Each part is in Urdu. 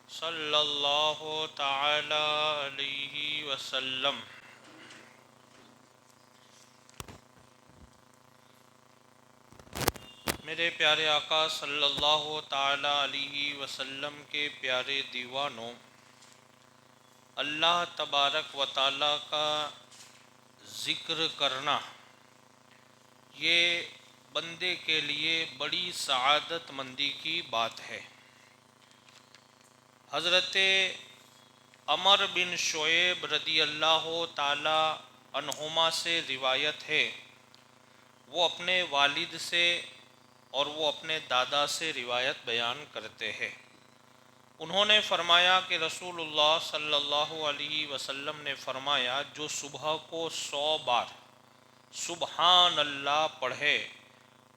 صلی اللہ تعالی علیہ وسلم۔ میرے پیارے آقا صلی اللہ تعالی علیہ وسلم کے پیارے دیوانوں، اللہ تبارک و تعالی کا ذکر کرنا یہ بندے کے لیے بڑی سعادت مندی کی بات ہے۔ حضرت عمر بن شعیب رضی اللہ تعالی عنہما سے روایت ہے، وہ اپنے والد سے اور وہ اپنے دادا سے روایت بیان کرتے ہیں۔ انہوں نے فرمایا کہ رسول اللہ صلی اللہ علیہ وسلم نے فرمایا، جو صبح کو 100 بار سبحان اللہ پڑھے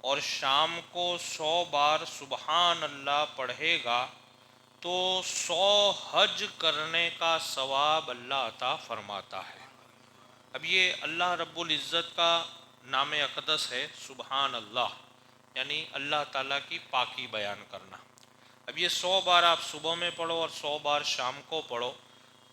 اور شام کو 100 بار سبحان اللہ پڑھے گا تو 100 حج کرنے کا ثواب اللہ عطا فرماتا ہے۔ اب یہ اللہ رب العزت کا نام اقدس ہے سبحان اللہ، یعنی اللہ تعالیٰ کی پاکی بیان کرنا۔ اب یہ 100 بار آپ صبح میں پڑھو اور 100 بار شام کو پڑھو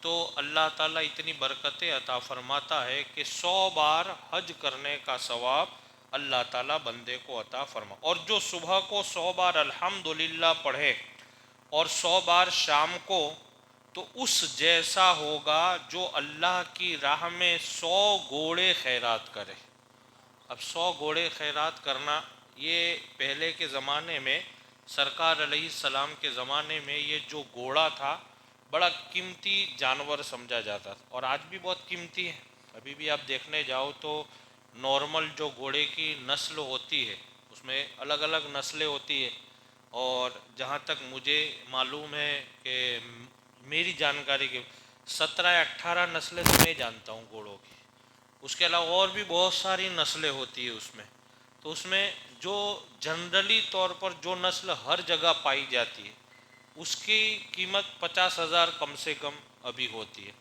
تو اللہ تعالیٰ اتنی برکتیں عطا فرماتا ہے کہ 100 بار حج کرنے کا ثواب اللہ تعالیٰ بندے کو عطا فرما۔ اور جو صبح کو 100 بار الحمدللہ پڑھے اور 100 بار شام کو، تو اس جیسا ہوگا جو اللہ کی راہ میں 100 گھوڑے خیرات کرے۔ اب 100 گھوڑے خیرات کرنا، یہ پہلے کے زمانے میں سرکار علیہ السلام کے زمانے میں یہ جو گھوڑا تھا بڑا قیمتی جانور سمجھا جاتا تھا، اور آج بھی بہت قیمتی ہے۔ ابھی بھی آپ دیکھنے جاؤ تو نارمل جو گھوڑے کی نسل ہوتی ہے اس میں الگ الگ نسلیں ہوتی ہے، اور جہاں تک مجھے معلوم ہے کہ میری جانکاری کے 17 یا 18 نسلیں تو میں جانتا ہوں گھوڑوں کی، اس کے علاوہ اور بھی بہت ساری نسلیں ہوتی ہے اس میں۔ تو اس میں جو جنرلی طور پر جو نسل ہر جگہ پائی جاتی ہے اس کی قیمت 50,000 کم سے کم ابھی ہوتی ہے۔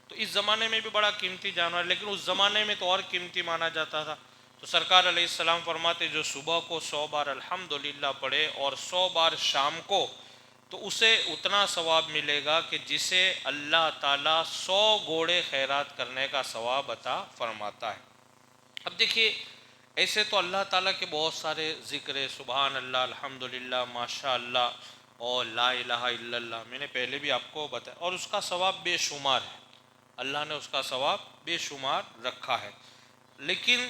تو اس زمانے میں بھی بڑا قیمتی جانور ہے، لیکن اس زمانے میں تو اور قیمتی مانا جاتا تھا۔ تو سرکار علیہ السلام فرماتے جو صبح کو 100 بار الحمدللہ پڑھے اور 100 بار شام کو، تو اسے اتنا ثواب ملے گا کہ جسے اللہ تعالیٰ 100 گھوڑے خیرات کرنے کا ثواب عطا فرماتا ہے۔ اب دیکھیے، ایسے تو اللہ تعالیٰ کے بہت سارے ذکر ہے، سبحان اللہ، الحمدللہ، ماشاء اللہ اور لا الہ الا اللہ، میں نے پہلے بھی آپ کو بتایا، اور اس کا ثواب بے شمار ہے۔ اللہ نے اس کا ثواب بے شمار رکھا ہے، لیکن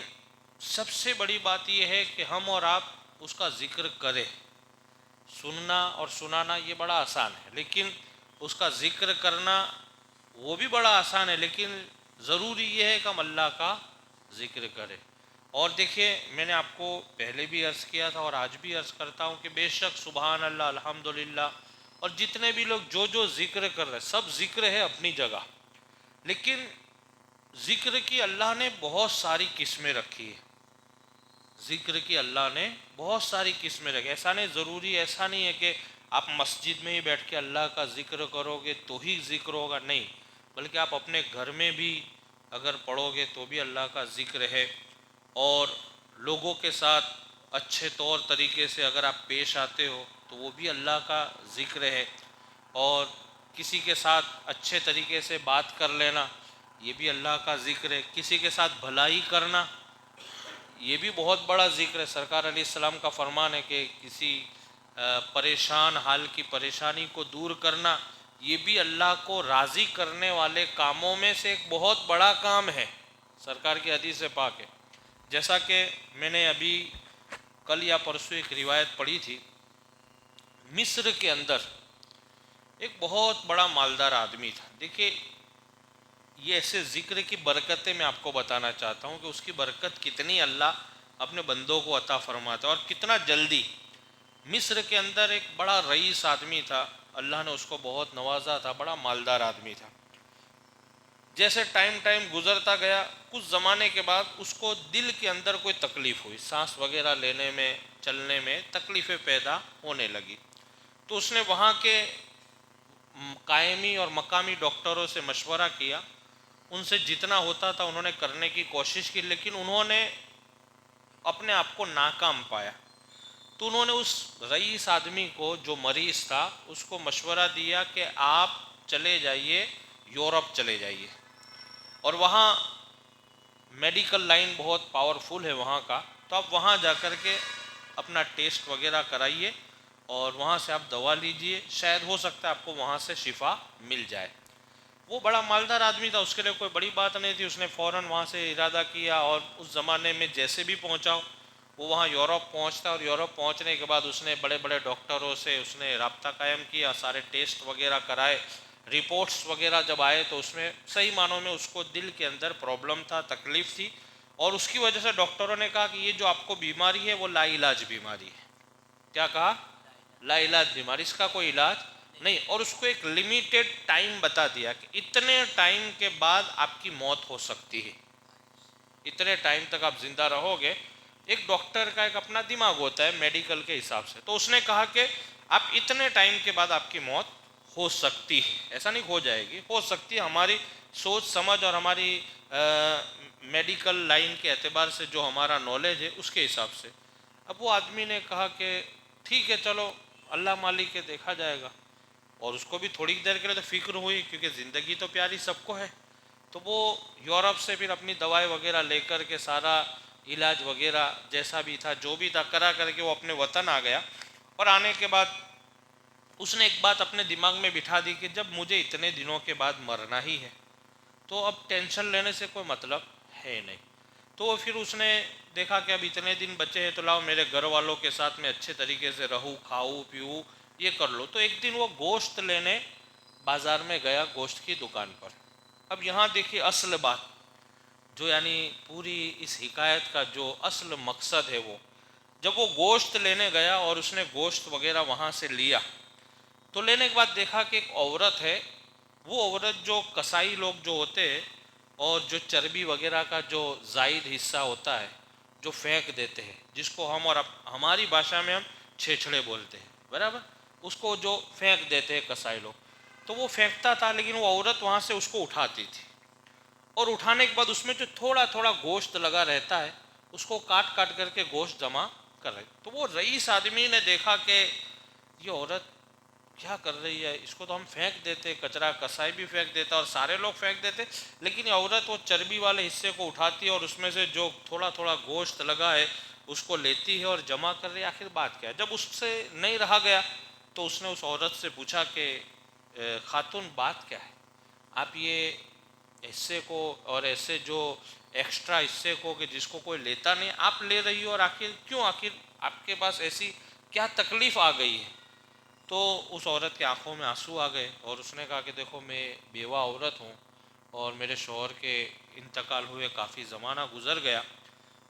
سب سے بڑی بات یہ ہے کہ ہم اور آپ اس کا ذکر کریں۔ سننا اور سنانا یہ بڑا آسان ہے، لیکن اس کا ذکر کرنا وہ بھی بڑا آسان ہے، لیکن ضروری یہ ہے کہ ہم اللہ کا ذکر کریں۔ اور دیکھیے، میں نے آپ کو پہلے بھی عرض کیا تھا اور آج بھی عرض کرتا ہوں کہ بے شک سبحان اللہ، الحمدللہ اور جتنے بھی لوگ جو ذکر کر رہے ہیں سب ذکر ہے اپنی جگہ، لیکن ذکر کی اللہ نے بہت ساری قسمیں رکھی ہے۔ ذکر کی اللہ نے بہت ساری قسمیں رکھی، ایسا نہیں ضروری، ایسا نہیں ہے کہ آپ مسجد میں ہی بیٹھ کے اللہ کا ذکر کرو گے تو ہی ذکر ہوگا، نہیں، بلکہ آپ اپنے گھر میں بھی اگر پڑھو گے تو بھی اللہ کا ذکر ہے۔ اور لوگوں کے ساتھ اچھے طور طریقے سے اگر آپ پیش آتے ہو تو وہ بھی اللہ کا ذکر ہے، اور کسی کے ساتھ اچھے طریقے سے بات کر لینا یہ بھی اللہ کا ذکر ہے، کسی کے ساتھ بھلائی کرنا یہ بھی بہت بڑا ذکر ہے۔ سرکار علیہ السلام کا فرمان ہے کہ کسی پریشان حال کی پریشانی کو دور کرنا یہ بھی اللہ کو راضی کرنے والے کاموں میں سے ایک بہت بڑا کام ہے۔ سرکار کی حدیث پاک ہے، جیسا کہ میں نے ابھی کل یا پرسوں ایک روایت پڑھی تھی، مصر کے اندر ایک بہت بڑا مالدار آدمی تھا۔ دیکھیے، یہ ایسے ذکر کی برکتیں میں آپ کو بتانا چاہتا ہوں کہ اس کی برکت کتنی اللہ اپنے بندوں کو عطا فرماتا ہے اور کتنا جلدی۔ مصر کے اندر ایک بڑا رئیس آدمی تھا، اللہ نے اس کو بہت نوازا تھا، بڑا مالدار آدمی تھا۔ جیسے ٹائم گزرتا گیا، کچھ زمانے کے بعد اس کو دل کے اندر کوئی تکلیف ہوئی، سانس وغیرہ لینے میں چلنے میں تکلیفیں پیدا ہونے لگی۔ تو اس نے وہاں کے قائمی اور مقامی ڈاکٹروں سے مشورہ کیا، ان سے جتنا ہوتا تھا انہوں نے کرنے کی کوشش کی، لیکن انہوں نے اپنے آپ کو ناکام پایا۔ تو انہوں نے اس رئیس آدمی کو جو مریض تھا اس کو مشورہ دیا کہ آپ چلے جائیے یورپ چلے جائیے، اور وہاں میڈیکل لائن بہت پاورفل ہے وہاں کا، تو آپ وہاں جا کر کے اپنا ٹیسٹ وغیرہ کرائیے اور وہاں سے آپ دوا لیجئے، شاید ہو سکتا ہے آپ کو وہاں سے شفا مل جائے۔ وہ بڑا مالدار آدمی تھا، اس کے لیے کوئی بڑی بات نہیں تھی، اس نے فوراً وہاں سے ارادہ کیا، اور اس زمانے میں جیسے بھی پہنچا وہ وہاں یورپ پہنچتا، اور یورپ پہنچنے کے بعد اس نے بڑے بڑے ڈاکٹروں سے اس نے رابطہ قائم کیا، سارے ٹیسٹ وغیرہ کرائے، رپورٹس وغیرہ جب آئے تو اس میں صحیح معنوں میں اس کو دل کے اندر پرابلم تھا، تکلیف تھی، اور اس کی وجہ سے ڈاکٹروں نے کہا کہ یہ جو آپ کو بیماری ہے وہ لا علاج بیماری ہے۔ کیا کہا؟ لا علاج بیماری، اس کا کوئی علاج نہیں، اور اس کو ایک لمیٹڈ ٹائم بتا دیا کہ اتنے ٹائم کے بعد آپ کی موت ہو سکتی ہے، اتنے ٹائم تک آپ زندہ رہو گے۔ ایک ڈاکٹر کا ایک اپنا دماغ ہوتا ہے میڈیکل کے حساب سے، تو اس نے کہا کہ آپ اتنے ٹائم کے بعد آپ کی موت ہو سکتی ہے، ایسا نہیں ہو جائے گی، ہو سکتی ہے، ہماری سوچ سمجھ اور ہماری میڈیکل لائن کے اعتبار سے جو ہمارا نالج ہے اس کے حساب سے۔ اب وہ آدمی نے کہا کہ ٹھیک ہے چلو اللہ مالک ہے، دیکھا جائے گا، اور اس کو بھی تھوڑی دیر کے لیے تو فکر ہوئی کیونکہ زندگی تو پیاری سب کو ہے، تو وہ یورپ سے پھر اپنی دوائی وغیرہ لے کر کے سارا علاج وغیرہ جیسا بھی تھا جو بھی تھا کرا کر کے وہ اپنے وطن آ گیا، اور آنے کے بعد اس نے ایک بات اپنے دماغ میں بٹھا دی کہ جب مجھے اتنے دنوں کے بعد مرنا ہی ہے تو اب ٹینشن لینے سے کوئی مطلب ہے نہیں۔ تو پھر اس نے دیکھا کہ اب اتنے دن بچے ہیں تو لاؤ میرے گھر والوں کے ساتھ میں اچھے طریقے سے رہوں، کھاؤں پیوں، یہ کر لو۔ تو ایک دن وہ گوشت لینے بازار میں گیا، گوشت کی دکان پر۔ اب یہاں دیکھیے اصل بات جو یعنی پوری اس حکایت کا جو اصل مقصد ہے، وہ جب وہ گوشت لینے گیا اور اس نے گوشت وغیرہ وہاں سے لیا، تو لینے کے بعد دیکھا کہ ایک عورت ہے، وہ عورت جو کسائی لوگ جو ہوتے ہیں اور جو چربی وغیرہ کا جو زائد حصہ ہوتا ہے جو پھینک دیتے ہیں، جس کو ہم اور ہماری بھاشا میں ہم چھیچھڑے بولتے ہیں، برابر، اس کو جو پھینک دیتے ہیں کسائی لوگ، تو وہ پھینکتا تھا، لیکن وہ عورت وہاں سے اس کو اٹھاتی تھی، اور اٹھانے کے بعد اس میں جو تھوڑا تھوڑا گوشت لگا رہتا ہے اس کو کاٹ کاٹ کر کے گوشت جمع کر رہے۔ تو وہ رئیس آدمی نے دیکھا کہ یہ عورت کیا کر رہی ہے، اس کو تو ہم پھینک دیتے، کچرا کسائی بھی پھینک دیتا اور سارے لوگ پھینک دیتے، لیکن یہ عورت وہ چربی والے حصے کو اٹھاتی ہے اور اس میں سے جو تھوڑا تھوڑا گوشت لگا ہے اس کو لیتی ہے اور جمع کر رہی ہے، آخر بات کیا ہے؟ جب اس سے نہیں رہا گیا تو اس نے اس عورت سے پوچھا کہ خاتون بات کیا ہے، آپ یہ حصے کو اور ایسے جو ایکسٹرا حصے کو کہ جس کو کوئی لیتا نہیں آپ لے رہی ہو، اور آخر کیوں، آخر آپ کے پاس ایسی کیا تکلیف آ گئی ہے؟ تو اس عورت کے آنکھوں میں آنسو آ گئے اور اس نے کہا کہ دیکھو میں بیوہ عورت ہوں اور میرے شوہر کے انتقال ہوئے کافی زمانہ گزر گیا،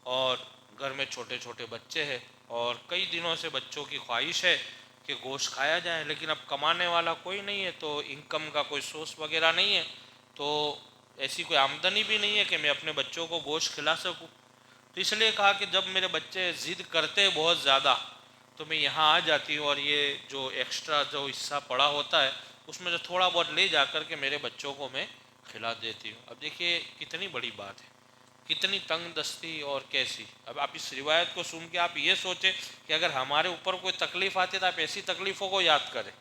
اور گھر میں چھوٹے چھوٹے بچے ہیں، اور کئی دنوں سے بچوں کی خواہش ہے کہ گوشت کھایا جائے، لیکن اب کمانے والا کوئی نہیں ہے، تو انکم کا کوئی سورس وغیرہ نہیں ہے، تو ایسی کوئی آمدنی بھی نہیں ہے کہ میں اپنے بچوں کو گوشت کھلا سکوں۔ تو اس لیے کہا کہ جب میرے بچے ضد کرتے بہت زیادہ تو میں یہاں آ جاتی ہوں، اور یہ جو ایکسٹرا جو حصہ پڑا ہوتا ہے اس میں جو تھوڑا بہت لے جا کر کے میرے بچوں کو میں کھلا دیتی ہوں۔ اب دیکھیے کتنی بڑی بات ہے، کتنی تنگ دستی اور کیسی۔ اب آپ اس روایت کو سن کے آپ یہ سوچیں کہ اگر ہمارے اوپر کوئی تکلیف آتی ہے تو آپ ایسی تکلیفوں کو یاد کریں،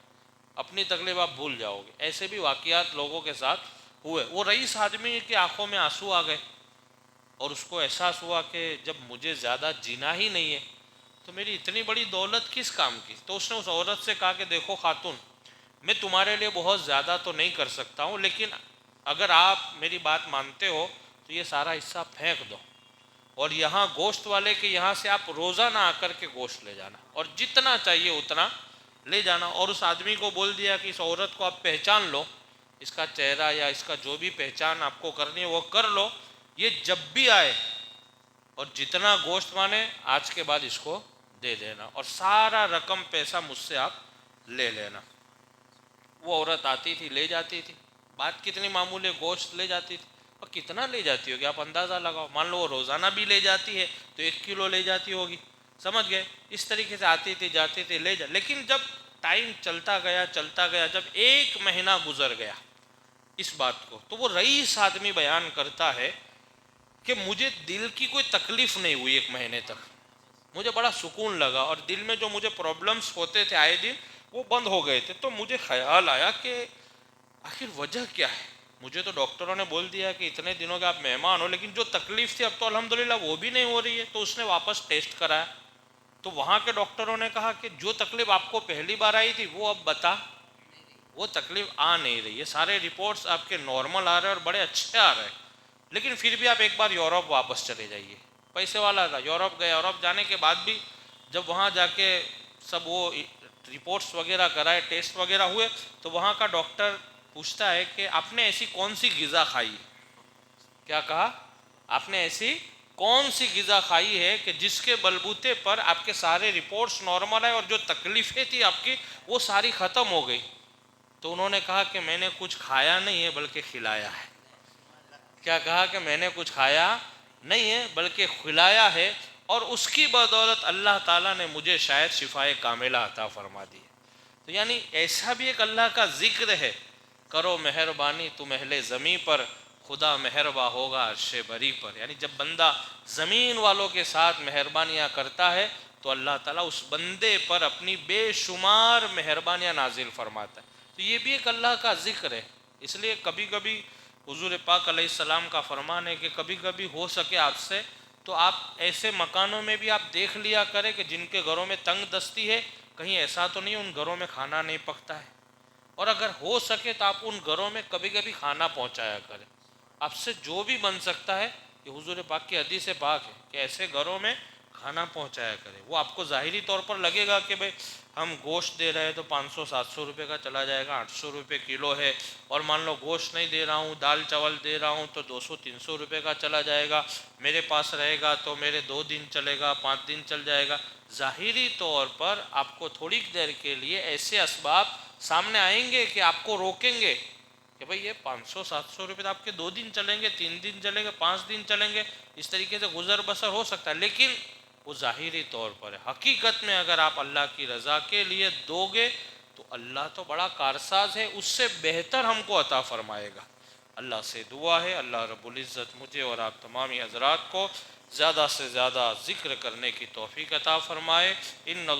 اپنی تکلیف آپ بھول جاؤ گے۔ ایسے بھی واقعات لوگوں کے ساتھ ہوئے۔ وہ رئیس آدمی کی آنکھوں میں آنسو آ گئے اور اس کو احساس ہوا کہ جب مجھے زیادہ جینا ہی نہیں ہے تو میری اتنی بڑی دولت کس کام کی؟ تو اس نے اس عورت سے کہا کہ دیکھو خاتون، میں تمہارے لیے بہت زیادہ تو نہیں کر سکتا ہوں، لیکن اگر آپ میری بات مانتے ہو تو یہ سارا حصہ پھینک دو، اور یہاں گوشت والے کے یہاں سے آپ روزانہ آ کر کے گوشت لے جانا، اور جتنا چاہیے اتنا لے جانا۔ اور اس آدمی کو بول دیا کہ اس عورت کو آپ پہچان لو، اس کا چہرہ یا اس کا جو بھی پہچان آپ کو کرنی ہے وہ کر لو، یہ جب بھی آئے اور جتنا گوشت مانے آج کے بعد اس کو دے دینا، اور سارا رقم پیسہ مجھ سے آپ لے لینا۔ وہ عورت آتی تھی لے جاتی تھی، بات کتنی معمولی ہے، گوشت لے جاتی تھی، اور کتنا لے جاتی ہوگی آپ اندازہ لگاؤ، مان لو وہ روزانہ بھی لے جاتی ہے تو 1 کلو لے جاتی ہوگی، سمجھ گئے؟ اس طریقے سے آتی تھی جاتی تھی لے جا، لیکن جب ٹائم چلتا گیا، جب 1 مہینہ گزر گیا اس بات کو، تو وہ رئیس آدمی بیان کرتا ہے کہ مجھے دل کی کوئی تکلیف نہیں ہوئی 1 مہینے تک، مجھے بڑا سکون لگا، اور دل میں جو مجھے پرابلمس ہوتے تھے آئے دن وہ بند ہو گئے تھے. تو مجھے خیال آیا کہ آخر وجہ کیا ہے. مجھے تو ڈاکٹروں نے بول دیا کہ اتنے دنوں کے آپ مہمان ہو، لیکن جو تکلیف تھی اب تو الحمدللہ وہ بھی نہیں ہو رہی ہے. تو اس نے واپس ٹیسٹ کرایا، تو وہاں کے ڈاکٹروں نے کہا کہ جو تکلیف آپ کو پہلی بار آئی تھی وہ اب بتا وہ تکلیف آ نہیں رہی ہے، سارے رپورٹس آپ کے نارمل آ رہے ہیں اور بڑے اچھے آ رہے ہیں. لیکن پھر بھی آپ ایک بار یورپ واپس چلے جائیے. پیسے والا تھا، یورپ گئے. یورپ جانے کے بعد بھی جب وہاں جا کے سب وہ رپورٹس وغیرہ کرائے، ٹیسٹ وغیرہ ہوئے، تو وہاں کا ڈاکٹر پوچھتا ہے کہ آپ نے ایسی کون سی غذا کھائی. کیا کہا؟ آپ نے ایسی کون سی غذا کھائی ہے کہ جس کے بلبوتے پر آپ کے سارے رپورٹس نارمل ہیں اور جو تکلیفیں تھی آپ کی وہ ساری ختم ہو گئی. تو انہوں نے کہا کہ میں نے کچھ کھایا نہیں ہے بلکہ کھلایا ہے. کیا کہا؟ کہ میں نے کچھ کھایا نہیں ہے بلکہ کھلایا ہے، اور اس کی بدولت اللہ تعالیٰ نے مجھے شاید شفائے کاملہ عطا فرما دی. تو یعنی ایسا بھی ایک اللہ کا ذکر ہے، کرو مہربانی تم اہل زمیں پر، خدا مہرباں ہوگا عرش بری پر. یعنی جب بندہ زمین والوں کے ساتھ مہربانیاں کرتا ہے تو اللہ تعالیٰ اس بندے پر اپنی بے شمار مہربانیاں نازل فرماتا ہے. تو یہ بھی ایک اللہ کا ذکر ہے. اس لیے کبھی کبھی حضور پاک علیہ السلام کا فرمان ہے کہ کبھی کبھی ہو سکے آپ سے تو آپ ایسے مکانوں میں بھی آپ دیکھ لیا کریں کہ جن کے گھروں میں تنگ دستی ہے، کہیں ایسا تو نہیں ان گھروں میں کھانا نہیں پکتا ہے. اور اگر ہو سکے تو آپ ان گھروں میں کبھی کبھی کھانا پہنچایا کریں. آپ سے جو بھی بن سکتا ہے، یہ حضور پاک کی حدیث پاک ہے کہ ایسے گھروں میں کھانا پہنچایا کرے. وہ آپ کو ظاہری طور پر لگے گا کہ بھئی ہم گوشت دے رہے ہیں تو 500-700 روپے کا چلا جائے گا، 800 روپے کلو ہے، اور مان لو گوشت نہیں دے رہا ہوں، دال چاول دے رہا ہوں تو 200-300 روپے کا چلا جائے گا، میرے پاس رہے گا تو میرے 2 دن چلے گا، 5 دن چل جائے گا. ظاہری طور پر آپ کو تھوڑی دیر کے لیے ایسے اسباب سامنے آئیں گے کہ آپ کو روکیں گے کہ بھئی یہ 500-700 روپے تو آپ کے 2 دن چلیں گے، 3 دن چلیں گے، 5 دن چلیں گے، اس طریقے سے گزر بسر ہو سکتا ہے. لیکن وہ ظاہری طور پر ہے. حقیقت میں اگر آپ اللہ کی رضا کے لیے دو گے تو اللہ تو بڑا کارساز ہے، اس سے بہتر ہم کو عطا فرمائے گا. اللہ سے دعا ہے اللہ رب العزت مجھے اور آپ تمامی حضرات کو زیادہ سے زیادہ ذکر کرنے کی توفیق عطا فرمائے. ان